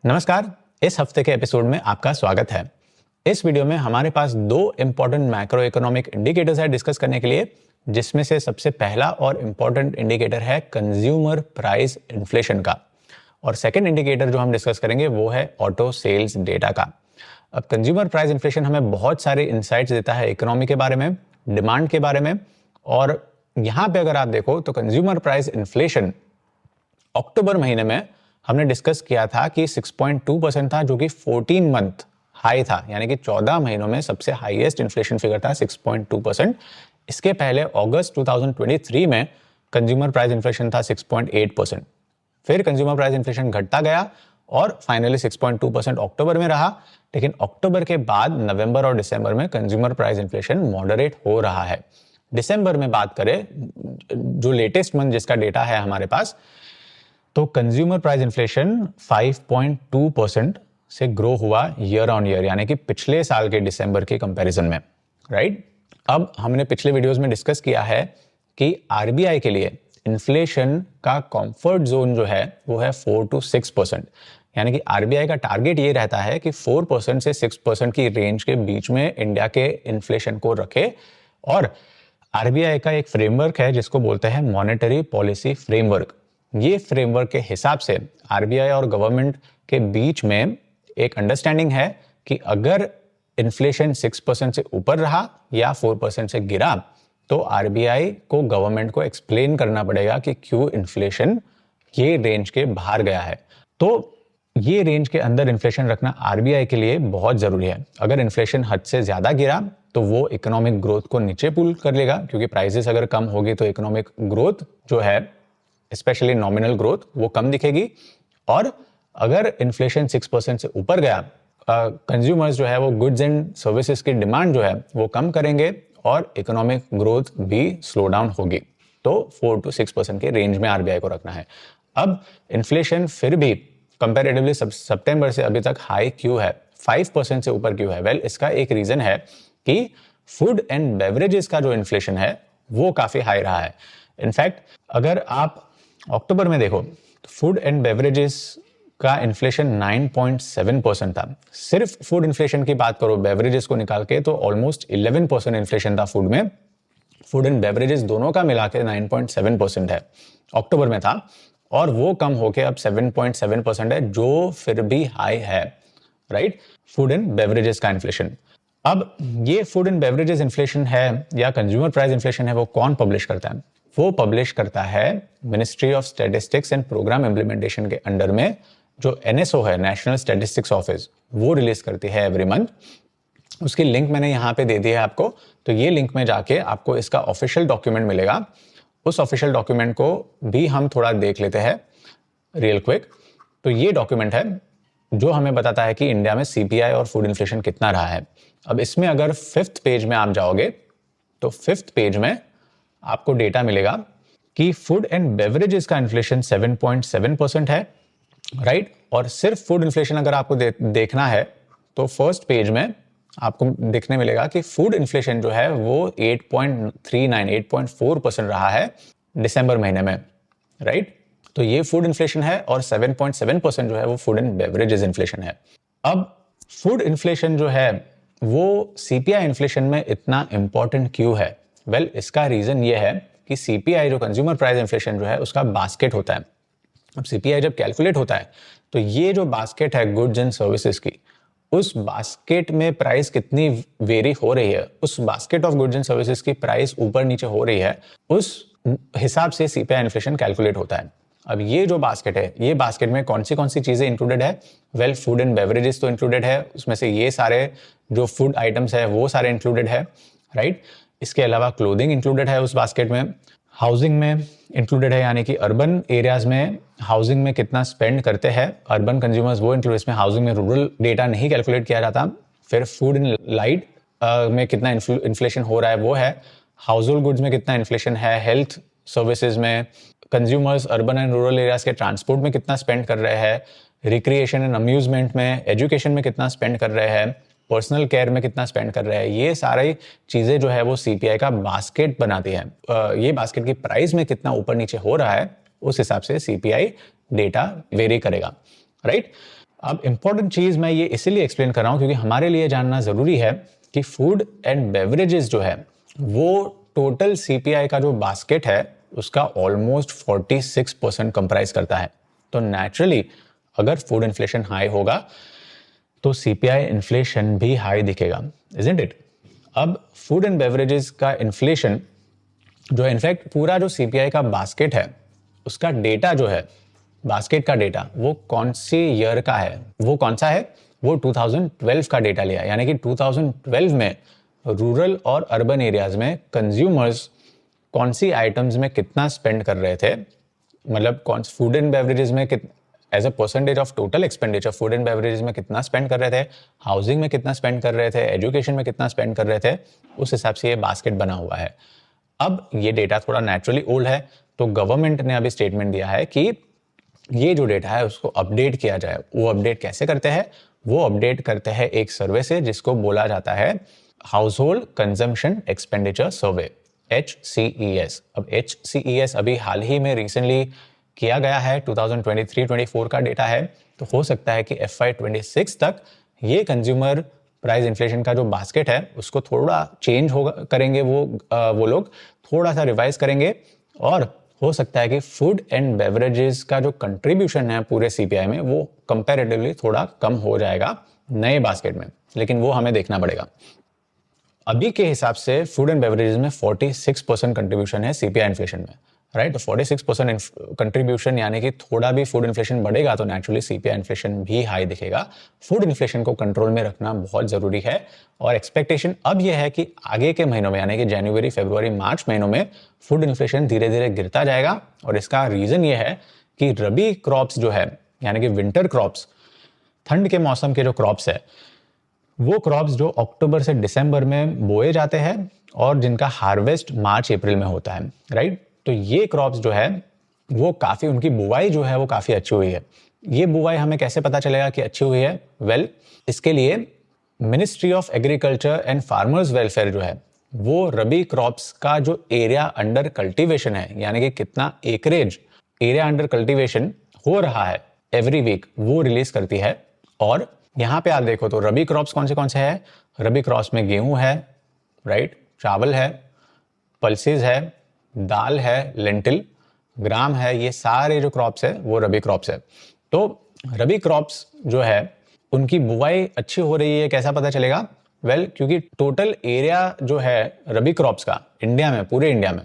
नमस्कार, इस हफ्ते के एपिसोड में आपका स्वागत है। इस वीडियो में हमारे पास दो इंपॉर्टेंट मैक्रो इकोनॉमिक इंडिकेटर्स है डिस्कस करने के लिए, जिसमें से सबसे पहला और इंपॉर्टेंट इंडिकेटर है कंज्यूमर प्राइस इन्फ्लेशन का, और सेकंड इंडिकेटर जो हम डिस्कस करेंगे वो है ऑटो सेल्स डेटा का। अब कंज्यूमर प्राइस इन्फ्लेशन हमें बहुत सारे इंसाइट्स देता है इकोनॉमी के बारे में, डिमांड के बारे में, और यहाँ पे अगर आप देखो तो कंज्यूमर प्राइस इन्फ्लेशन अक्टूबर महीने में हमने डिस्कस किया था कि 6.2% था, जो कि 14 मंथ हाई था, यानी कि 14 महीनों में सबसे हाईएस्ट इन्फ्लेशन फिगर था 6.2%। इसके पहले अगस्त 2023 में कंज्यूमर प्राइस इन्फ्लेशन था 6.8%। फिर कंज्यूमर प्राइस इन्फ्लेशन घटता गया और फाइनली 6.2% अक्टूबर में रहा, लेकिन अक्टूबर के बाद नवंबर और दिसंबर में कंज्यूमर प्राइस इन्फ्लेशन मॉडरेट हो रहा है। दिसंबर में बात करें, जो लेटेस्ट मंथ जिसका डेटा है हमारे पास, तो कंज्यूमर प्राइस इन्फ्लेशन 5.2% से ग्रो हुआ ईयर ऑन ईयर, यानी कि पिछले साल के दिसंबर के कंपैरिजन में, राइट। अब हमने पिछले वीडियोस में डिस्कस किया है कि आरबीआई के लिए इन्फ्लेशन का कंफर्ट जोन जो है वो है 4 to 6%, यानी कि आरबीआई का टारगेट ये रहता है कि 4% से 6% की रेंज के बीच में इंडिया के इन्फ्लेशन को रखे। और आरबीआई का एक फ्रेमवर्क है जिसको बोलते हैं मॉनेटरी पॉलिसी फ्रेमवर्क। ये फ्रेमवर्क के हिसाब से आरबीआई और गवर्नमेंट के बीच में एक अंडरस्टैंडिंग है कि अगर इन्फ्लेशन 6% से ऊपर रहा या 4% से गिरा तो आरबीआई को गवर्नमेंट को एक्सप्लेन करना पड़ेगा कि क्यों इन्फ्लेशन ये रेंज के बाहर गया है। तो ये रेंज के अंदर इन्फ्लेशन रखना आरबीआई के लिए बहुत जरूरी है। अगर इन्फ्लेशन हद से ज्यादा गिरा तो वो इकोनॉमिक ग्रोथ को नीचे पुल कर लेगा, क्योंकि प्राइसेस अगर कम होगी तो इकोनॉमिक ग्रोथ जो है, स्पेशली नॉमिनल ग्रोथ, वो कम दिखेगी। और अगर इन्फ्लेशन 6% से ऊपर गया, कंज्यूमर्स जो है वो गुड्स एंड सर्विसेज की डिमांड जो है वो कम करेंगे और इकोनॉमिक ग्रोथ भी स्लो डाउन होगी। तो 4 to 6% के रेंज में आरबीआई को रखना है। अब इन्फ्लेशन फिर भी कंपैरेटिवली सितंबर से अभी तक हाई क्यों है, 5% से ऊपर क्यों है? वेल, इसका एक रीजन है कि फूड एंड बेवरेजेस का जो इन्फ्लेशन है वो काफी हाई रहा है। इनफैक्ट अगर आप अक्टूबर में देखो तो फूड एंड बेवरेजेस का इन्फ्लेशन 9.7% था। सिर्फ फूड इन्फ्लेशन की बात करो बेवरेजेस को निकाल के तो ऑलमोस्ट 11% इन्फ्लेशन था फूड में। फूड एंड बेवरेजेस दोनों का मिला के 9.7% है, अक्टूबर में था, और वो कम होके अब 7.7% है, जो फिर भी हाई है, राइट। फूड एंड बेवरेजेस का इन्फ्लेशन। अब ये फूड एंड बेवरेजेस इन्फ्लेशन है या कंज्यूमर प्राइस इन्फ्लेशन है, वो कौन पब्लिश करता है? वो पब्लिश करता है ministry of statistics and programme implementation के अंडर में जो एनएसओ है, नेशनल स्टैटिस्टिक्स ऑफिस, वो रिलीज करती है एवरी मंथ। उसकी लिंक मैंने यहाँ पे दे दी है आपको, तो ये लिंक में जाके आपको इसका ऑफिशियल डॉक्यूमेंट मिलेगा। उस ऑफिशियल डॉक्यूमेंट को भी हम थोड़ा देख लेते हैं रियल क्विक। तो ये डॉक्यूमेंट है जो हमें बताता है कि इंडिया में सीपीआई और फूड इन्फ्लेशन कितना रहा है। अब इसमें अगर 5th पेज में आप जाओगे तो 5th पेज में आपको डेटा मिलेगा कि फूड एंड बेवरेजेस का इन्फ्लेशन 7.7% है, राइट। और सिर्फ फूड इन्फ्लेशन अगर आपको देखना है तो फर्स्ट पेज में आपको देखने मिलेगा कि फूड इन्फ्लेशन जो है वो 8.4% रहा है दिसंबर महीने में, राइट। तो ये फूड इन्फ्लेशन है और 7.7% जो है वो फूड एंड बेवरेजेस इन्फ्लेशन है। अब फूड इन्फ्लेशन जो है वो सीपीआई इन्फ्लेशन में इतना इंपॉर्टेंट क्यों है? वेल, इसका रीजन ये है कि सीपीआई जो कंज्यूमर प्राइस इन्फ्लेशन जो है उसका बास्केट होता है। अब सीपीआई जब कैलकुलेट होता है तो ये जो बास्केट है गुड्स एंड सर्विसेज की, उस बास्केट में प्राइस कितनी वेरी हो रही है, उस basket of goods and services की प्राइस ऊपर नीचे हो रही है, उस हिसाब से सीपीआई इन्फ्लेशन कैलकुलेट होता है। अब ये जो बास्केट है, ये बास्केट में कौन सी चीजें इंक्लूडेड है? वेल, फूड एंड बेवरेजेस तो इंक्लूडेड है, उसमें से ये सारे जो फूड आइटम्स है वो सारे इंक्लूडेड है, राइट। इसके अलावा क्लोथिंग इंक्लूडेड है उस बास्केट में, हाउसिंग में इंक्लूडेड है, यानी कि अर्बन एरियाज में हाउसिंग में कितना स्पेंड करते हैं अर्बन कंज्यूमर्स, वो इंक्लूड, इसमें हाउसिंग में रूरल डेटा नहीं कैलकुलेट किया जाता। फिर फूड एंड लाइट में कितना इन्फ्लेशन हो रहा है वो है, हाउस होल्ड गुड्स में कितना इन्फ्लेशन है, हेल्थ सर्विसेज में, consumers urban and rural areas के ट्रांसपोर्ट में कितना स्पेंड कर रहे हैं, रिक्रिएशन एंड अम्यूजमेंट में, एजुकेशन में कितना स्पेंड कर रहे हैं, पर्सनल केयर में कितना स्पेंड कर रहे हैं। ये सारी चीजें जो है वो सीपीआई का बास्केट बनाती है। ये बास्केट की प्राइस में कितना ऊपर नीचे हो रहा है उस हिसाब से सीपीआई डेटा वेरी करेगा, राइट। अब इम्पॉर्टेंट चीज़ मैं ये इसीलिए एक्सप्लेन कर रहा हूँ क्योंकि हमारे लिए जानना ज़रूरी है कि फूड एंड बेवरेजेस जो है वो टोटल सीपीआई का जो बास्केट है उसका ऑलमोस्ट 46% कंप्राइज करता है। तो नेचुरली अगर फूड इन्फ्लेशन हाई होगा तो सीपीआई इन्फ्लेशन भी हाई दिखेगा, इजंट इट? अब फूड एंड बेवरेजेस का इन्फ्लेशन जो है, इनफैक्ट पूरा जो सीपीआई का बास्केट है उसका डेटा जो है, बास्केट का डेटा वो कौन सी ईयर का है, वो कौन सा है, वो 2012 का डेटा लिया। यानी कि 2012 में रूरल और अर्बन एरियाज में कंज्यूमर्स कौन सी आइटम्स में कितना स्पेंड कर रहे थे, मतलब कौन फूड एंड बेवरेजेस में as a percentage of total expenditure food and beverages में कितना स्पेंड कर रहे थे, हाउसिंग में कितना स्पेंड कर रहे थे, एजुकेशन में कितना स्पेंड कर रहे थे, उस हिसाब से ये बास्केट बना हुआ है। अब ये डेटा थोड़ा नेचुरली ओल्ड है, तो गवर्नमेंट ने अभी स्टेटमेंट दिया है कि ये जो डेटा है उसको अपडेट किया जाए। वो अपडेट कैसे करते हैं? वो अपडेट करते हैं एक सर्वे से जिसको बोला जाता है हाउस होल्ड कंजम्पशन एक्सपेंडिचर सर्वे, HCES। अब HCES अभी हाल ही में रिसेंटली किया गया है, 2023-24 का डेटा है। तो हो सकता है कि FY26 तक ये कंज्यूमर प्राइस इन्फ्लेशन का जो बास्केट है उसको थोड़ा चेंज होगा करेंगे, वो लोग थोड़ा सा रिवाइज करेंगे, और हो सकता है कि फूड एंड बेवरेजेस का जो कंट्रीब्यूशन है पूरे सीपीआई में वो कंपैरेटिवली थोड़ा कम हो जाएगा नए बास्केट में, लेकिन वो हमें देखना पड़ेगा। अभी के हिसाब से फूड एंड बेवरेजेस में 46% कंट्रीब्यूशन है सीपीआई इन्फ्लेशन में, राइट? तो 46% कंट्रीब्यूशन यानी कि थोड़ा भी फूड इन्फ्लेशन बढ़ेगा तो नेचुरली सीपीआई इन्फ्लेशन भी हाई दिखेगा। फूड इन्फ्लेशन को कंट्रोल में रखना बहुत ज़रूरी है, और एक्सपेक्टेशन अब यह है कि आगे के महीनों में यानी कि जनवरी, फरवरी, मार्च महीनों में फूड इन्फ्लेशन धीरे धीरे गिरता जाएगा। और इसका रीज़न ये है कि रबी क्रॉप्स जो है यानी कि विंटर क्रॉप्स, ठंड के मौसम के जो क्रॉप्स है, वो क्रॉप्स जो अक्टूबर से दिसंबर में बोए जाते हैं और जिनका हार्वेस्ट मार्च अप्रैल में होता है, राइट? तो ये क्रॉप्स जो है वो काफ़ी, उनकी बुवाई जो है वो काफ़ी अच्छी हुई है। ये बुवाई हमें कैसे पता चलेगा कि अच्छी हुई है? वेल, इसके लिए ministry of agriculture and farmers welfare जो है वो रबी क्रॉप्स का जो एरिया अंडर कल्टीवेशन है, यानी कि कितना एकरेज एरिया अंडर कल्टीवेशन हो रहा है एवरी वीक, वो रिलीज करती है। और यहाँ पे आप देखो तो रबी क्रॉप्स कौन से हैं? रबी क्रॉप्स में गेहूं है, राइट, चावल है, पल्सेस है, दाल है, लेंटिल, ग्राम है, ये सारे जो क्रॉप्स है वो रबी क्रॉप्स है। तो रबी क्रॉप्स जो है उनकी बुवाई अच्छी हो रही है, कैसा पता चलेगा? वेल, क्योंकि टोटल एरिया जो है रबी क्रॉप्स का इंडिया में, पूरे इंडिया में,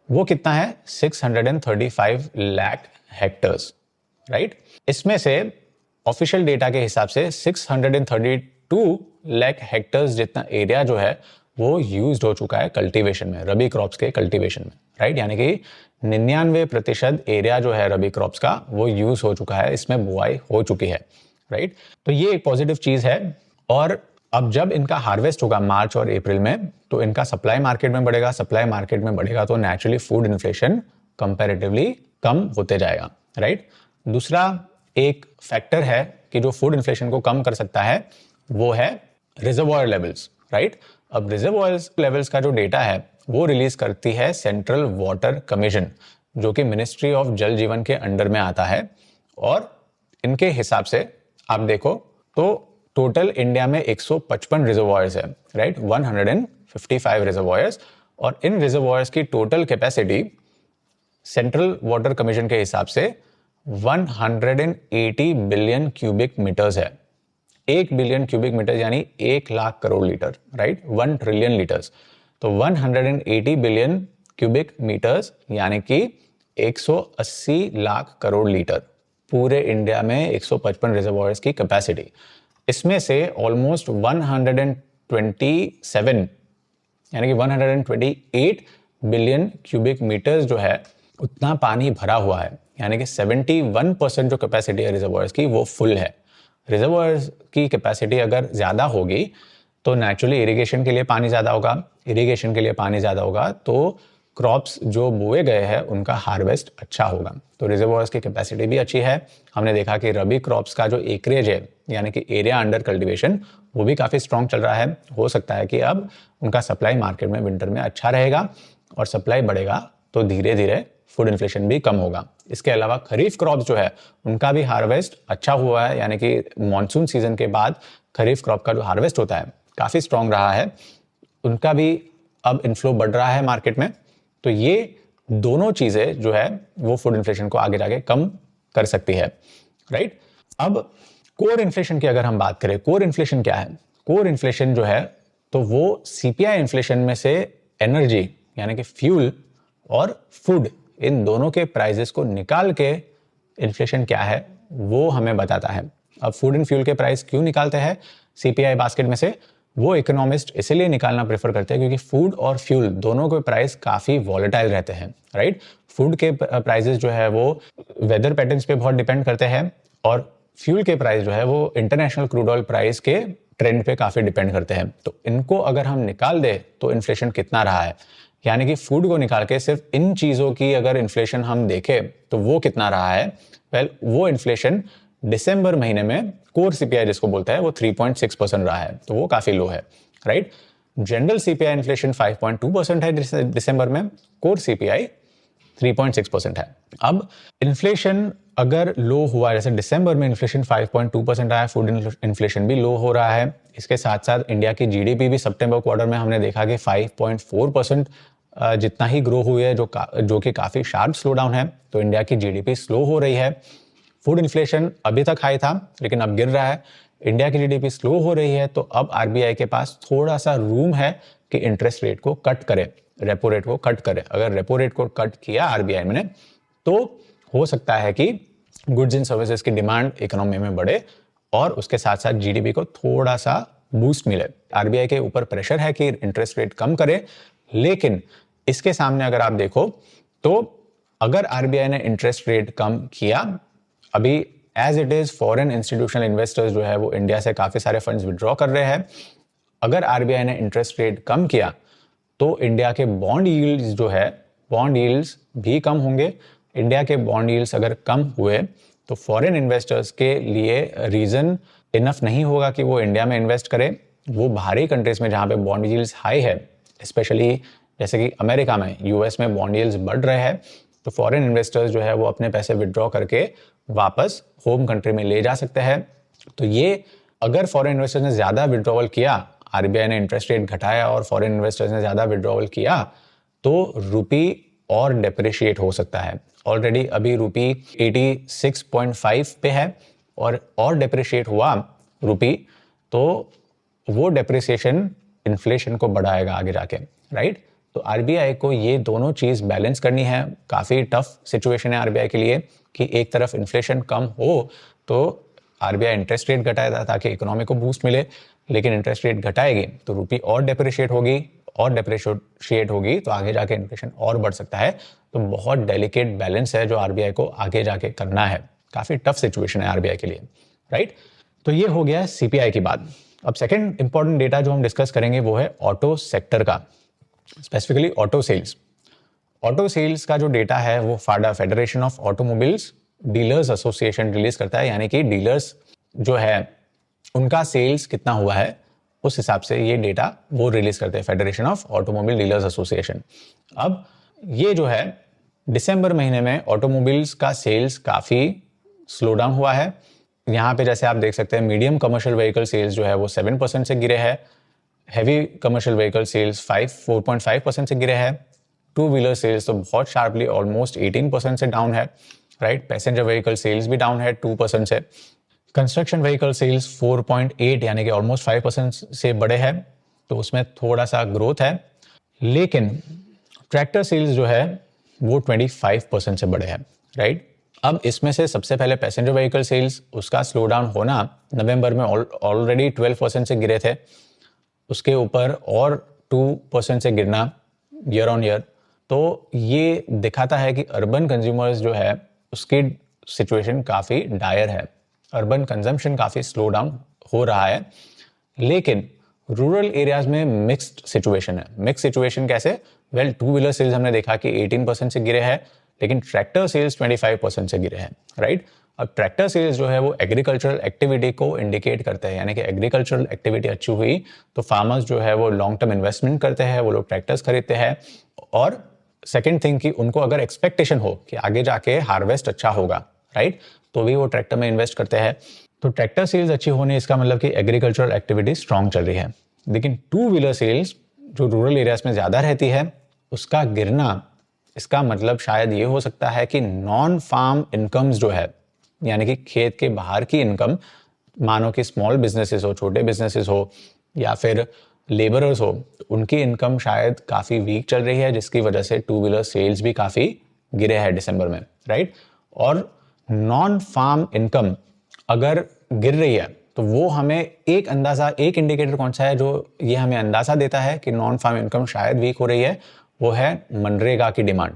वो कितना है? 635 लाख हेक्टर्स, राइट? इसमें से ऑफिशियल डेटा के हिसाब से 632 लाख हेक्टर्स जितना एरिया जो है वो यूज्ड हो चुका है कल्टीवेशन में, रबी क्रॉप्स के कल्टीवेशन में, राइट? यानी कि 99% एरिया जो है रबी क्रॉप्स का वो यूज हो चुका है, इसमें बुआई हो चुकी है, राइट? तो ये एक पॉजिटिव चीज है। और अब जब इनका हार्वेस्ट होगा मार्च और अप्रैल में तो इनका सप्लाई मार्केट में बढ़ेगा, सप्लाई मार्केट में बढ़ेगा तो नेचुरली फूड इन्फ्लेशन कंपैरेटिवली कम होते जाएगा, राइट? दूसरा एक फैक्टर है कि जो फूड इन्फ्लेशन को कम कर सकता है वो है रिजर्वॉयर लेवल्स, राइट? अब रिजर्वॉयर लेवल्स का जो डेटा है वो रिलीज करती है सेंट्रल वाटर कमीशन, जो कि मिनिस्ट्री ऑफ जल जीवन के अंडर में आता है। और इनके हिसाब से आप देखो तो टोटल इंडिया में 155 रिजर्वॉयर्स है, राइट? 155 रिजर्वॉयर्स, और इन रिजर्वॉयर्स की total capacity central water commission के हिसाब से 180 बिलियन क्यूबिक मीटर्स है। 1 बिलियन क्यूबिक मीटर यानी 1 lakh crore litre, right? 1 trillion litres. तो 180 बिलियन क्यूबिक मीटर्स यानी कि 180 लाख करोड़ लीटर, पूरे इंडिया में 155 रिजर्वॉयर्स की कैपेसिटी। इसमें से ऑलमोस्ट 127 यानी कि 128 बिलियन क्यूबिक मीटर्स जो है उतना पानी भरा हुआ है, यानी कि 71% जो कैपेसिटी है रिजर्वॉयर्स की वो फुल है। रिजर्वॉयर्स की कैपेसिटी अगर ज़्यादा होगी तो नेचुरली इरिगेशन के लिए पानी ज़्यादा होगा, इरिगेशन के लिए पानी ज़्यादा होगा तो क्रॉप्स जो बोए गए हैं उनका हार्वेस्ट अच्छा होगा। तो रिजर्वॉयर्स की कैपेसिटी भी अच्छी है। हमने देखा कि रबी क्रॉप्स का जो एकरेज है यानी कि एरिया अंडर कल्टीवेशन वो भी काफ़ी स्ट्रॉन्ग चल रहा है। हो सकता है कि अब उनका सप्लाई मार्केट में विंटर में अच्छा रहेगा और सप्लाई बढ़ेगा तो धीरे धीरे फूड इन्फ्लेशन भी कम होगा। इसके अलावा खरीफ क्रॉप जो है उनका भी हार्वेस्ट अच्छा हुआ है, यानी कि मॉनसून सीजन के बाद खरीफ क्रॉप का जो हार्वेस्ट होता है काफ़ी स्ट्रॉन्ग रहा है, उनका भी अब इनफ्लो बढ़ रहा है मार्केट में। तो ये दोनों चीज़ें जो है वो फूड इन्फ्लेशन को आगे जाके कम कर सकती है, राइट। अब कोर इन्फ्लेशन की अगर हम बात करें, कोर इन्फ्लेशन क्या है? कोर इन्फ्लेशन जो है तो वो सीपीआई इन्फ्लेशन में से एनर्जी यानी कि फ्यूल और फूड, इन दोनों के प्राइजेस को निकाल के इन्फ्लेशन क्या है वो हमें बताता है। अब फूड एंड फ्यूल के प्राइस क्यों निकालते हैं सीपीआई बास्केट में से? वो इकोनॉमिस्ट इसलिए निकालना प्रेफर करते हैं क्योंकि फूड और फ्यूल दोनों के प्राइस काफ़ी वॉलेटाइल रहते हैं, राइट। फूड के प्राइजेस जो है वो वेदर पैटर्न्स पे बहुत डिपेंड करते हैं और फ्यूल के प्राइस जो है वो इंटरनेशनल क्रूड ऑयल प्राइस के ट्रेंड पे काफ़ी डिपेंड करते हैं। तो इनको अगर हम निकाल दें तो इन्फ्लेशन कितना रहा है, यानी कि फूड को निकाल के सिर्फ इन चीज़ों की अगर इन्फ्लेशन हम देखें तो वो कितना रहा है? वो इन्फ्लेशन दिसंबर महीने में कोर सीपीआई जिसको बोलता है वो 3.6% रहा है, तो वो काफ़ी लो है, राइट। जनरल सीपीआई इन्फ्लेशन 5.2% है दिसंबर में, कोर सीपीआई 3.6% है। अब इन्फ्लेशन अगर लो हुआ, जैसे दिसंबर में इन्फ्लेशन 5.2% आया, फूड इन्फ्लेशन भी लो हो रहा है। इसके साथ साथ इंडिया की जीडीपी भी सितंबर क्वार्टर में हमने देखा कि 5.4% जितना ही ग्रो हुई है, जो कि काफ़ी शार्प स्लो डाउन है। तो इंडिया की जीडीपी स्लो हो रही है। फूड इन्फ्लेशन अभी तक हाई था लेकिन अब गिर रहा है। इंडिया की जीडीपी स्लो हो रही है, तो अब आरबीआई के पास थोड़ा सा रूम है कि इंटरेस्ट रेट को कट करे, रेपो रेट को कट करे। अगर रेपो रेट को कट किया आरबीआई ने तो हो सकता है कि गुड्स एंड सर्विसेज की डिमांड इकोनॉमी में बढ़े और उसके साथ साथ जीडीपी को थोड़ा सा बूस्ट मिले। आरबीआई के ऊपर प्रेशर है कि इंटरेस्ट रेट कम करे, लेकिन इसके सामने अगर आप देखो तो अगर आरबीआई ने इंटरेस्ट रेट कम किया, अभी as it is foreign institutional investors जो है वो इंडिया से काफ़ी सारे फंड्स विड्रॉ कर रहे हैं। अगर आरबीआई ने इंटरेस्ट रेट कम किया तो इंडिया के बॉन्ड यील्ड्स जो है, बॉन्ड यील्ड्स भी कम होंगे। इंडिया के बॉन्ड यील्ड्स अगर कम हुए तो फॉरेन इन्वेस्टर्स के लिए रीज़न इनफ नहीं होगा कि वो इंडिया में इन्वेस्ट करें। वो बाहरी कंट्रीज में जहाँ पे बॉन्ड यील्ड्स हाई है, स्पेशली जैसे कि अमेरिका में, यूएस में बॉन्ड यील्ड्स बढ़ रहे हैं, तो फॉरेन इन्वेस्टर्स जो है वो अपने पैसे विड्रॉ करके वापस होम कंट्री में ले जा सकते हैं। तो ये अगर फॉरेन इन्वेस्टर्स ने ज़्यादा विड्रॉवल किया, आरबीआई ने इंटरेस्ट रेट घटाया और फॉरेन इन्वेस्टर्स ने ज़्यादा विड्रॉवल किया, तो रुपी और डेप्रिशिएट हो सकता है। ऑलरेडी अभी रुपी 86.5 पे है और डेप्रिशिएट हुआ रुपी तो वो डेप्रिसिएशन इन्फ्लेशन को बढ़ाएगा आगे जाके, राइट। तो आरबीआई को ये दोनों चीज़ बैलेंस करनी है। काफ़ी टफ सिचुएशन है आरबीआई के लिए कि एक तरफ इन्फ्लेशन कम हो तो आरबीआई इंटरेस्ट रेट घटाएगा ताकि इकोनॉमी को बूस्ट मिले, लेकिन इंटरेस्ट रेट घटाएगी तो रुपी और डेप्रिशिएट होगी तो आगे जाके इन्फ्लेशन और बढ़ सकता है। तो बहुत डेलिकेट बैलेंस है जो आरबीआई को आगे जाके करना है। काफ़ी टफ सिचुएशन है आरबीआई के लिए, राइट। तो ये हो गया सीपीआई की बात। अब सेकेंड इंपॉर्टेंट डेटा जो हम डिस्कस करेंगे वो है ऑटो सेक्टर का, specifically auto sales. Auto sales का जो डेटा है वो FADA, federation of automobiles dealers association release करता है, यानी कि डीलर्स जो है उनका सेल्स कितना हुआ है उस हिसाब से ये डेटा वो रिलीज करते हैं, federation of automobile dealers association. अब ये जो है दिसंबर महीने में ऑटोमोबाइल्स का सेल्स काफ़ी स्लो डाउन हुआ है। यहाँ पे जैसे आप देख सकते हैं मीडियम कमर्शियल व्हीकल सेल्स जो है वो 7% से गिरे हैं, हैवी कमर्शियल व्हीकल सेल्स 4.5% से गिरे हैं, टू व्हीलर सेल्स तो बहुत शार्पली ऑलमोस्ट 18% से डाउन है, राइट। पैसेंजर व्हीकल सेल्स भी डाउन है 2% से। कंस्ट्रक्शन व्हीकल सेल्स 4.8 यानी कि ऑलमोस्ट 5% से बढ़े हैं, तो उसमें थोड़ा सा ग्रोथ है। लेकिन ट्रैक्टर सेल्स जो है वो 25% से बढ़े हैं, राइट। अब इसमें से सबसे पहले पैसेंजर व्हीकल सेल्स, उसका स्लो डाउन होना नवंबर में ऑलरेडी 12% से गिरे थे, उसके ऊपर और 2% से गिरना ईयर ऑन ईयर। तो ये दिखाता है कि अर्बन कंज्यूमर्स जो है उसकी सिचुएशन काफ़ी डायर है, अर्बन कंजम्पशन काफ़ी स्लो डाउन हो रहा है। लेकिन रूरल एरियाज में मिक्स्ड सिचुएशन है। मिक्स सिचुएशन कैसे? वेल, टू व्हीलर सेल्स हमने देखा कि 18% से गिरे हैं, लेकिन ट्रैक्टर सेल्स 25% से गिरे हैं, राइट। अब ट्रैक्टर सेल्स जो है वो एग्रीकल्चरल एक्टिविटी को इंडिकेट करते हैं, यानी कि एग्रीकल्चरल एक्टिविटी अच्छी हुई तो फार्मर्स जो है वो लॉन्ग टर्म इन्वेस्टमेंट करते हैं, वो लोग ट्रैक्टर्स खरीदते हैं और सेकेंड थिंग कि उनको अगर एक्सपेक्टेशन हो कि आगे जाके हार्वेस्ट अच्छा होगा, राइट, तो भी वो ट्रैक्टर में इन्वेस्ट करते हैं। तो ट्रैक्टर सेल्स अच्छी होने इसका मतलब कि एग्रीकल्चरल एक्टिविटी स्ट्रांग चल रही है। लेकिन टू व्हीलर सेल्स जो रूरल एरियाज में ज़्यादा रहती है, उसका गिरना, इसका मतलब शायद ये हो सकता है कि नॉन फार्म इनकम्स जो है, यानी कि खेत के बाहर की इनकम, मानो कि स्मॉल बिजनेसेस हो, छोटे बिजनेसेस हो या फिर लेबरर्स हो, उनकी इनकम शायद काफ़ी वीक चल रही है, जिसकी वजह से टू व्हीलर सेल्स भी काफ़ी गिरे हैं दिसंबर में, राइट। और नॉन फार्म इनकम अगर गिर रही है तो वो हमें एक इंडिकेटर कौन सा है जो ये हमें अंदाज़ा देता है कि नॉन फार्म इनकम शायद वीक हो रही है, वो है मनरेगा की demand,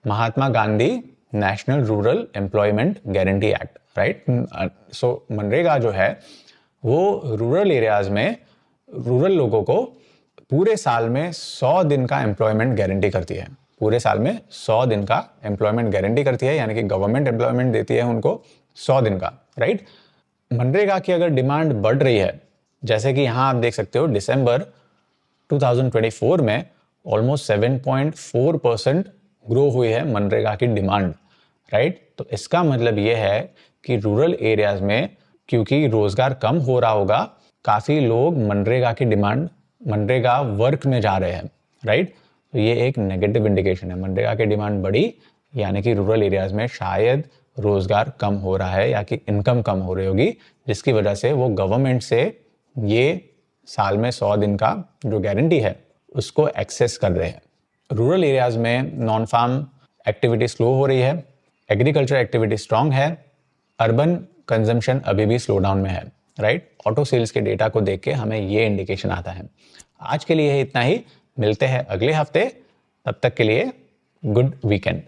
Mahatma Gandhi national rural employment guarantee act, right. So MNREGA जो है वो रूरल एरियाज में रूरल लोगों को पूरे साल में 100 दिन का एम्प्लॉयमेंट गारंटी करती है। पूरे साल में 100 दिन का एम्प्लॉयमेंट गारंटी करती है, यानी कि गवर्नमेंट एम्प्लॉयमेंट देती है उनको 100 दिन का, राइट। मनरेगा की अगर डिमांड बढ़ रही है, जैसे कि यहाँ आप देख सकते हो दिसंबर 2024 में ऑलमोस्ट 7.4% ग्रो हुई है मनरेगा की डिमांड, राइट। तो इसका मतलब ये है कि रूरल एरियाज में क्योंकि रोजगार कम हो रहा होगा, काफ़ी लोग मनरेगा वर्क में जा रहे हैं, राइट। तो ये एक नेगेटिव इंडिकेशन है। मनरेगा की डिमांड बढ़ी यानी कि रूरल एरियाज में शायद रोजगार कम हो रहा है या कि इनकम कम हो रही होगी, जिसकी वजह से वो गवर्नमेंट से ये साल में 100 दिन का जो गारंटी है उसको एक्सेस कर रहे हैं। रूरल एरियाज में नॉन फार्म एक्टिविटी स्लो हो रही है, एग्रीकल्चर एक्टिविटी स्ट्रांग है, अर्बन कंजम्पशन अभी भी स्लो डाउन में है, राइट। ऑटो सेल्स के डेटा को देख के हमें ये इंडिकेशन आता है। आज के लिए इतना ही, मिलते हैं अगले हफ्ते, तब तक के लिए गुड वीकेंड।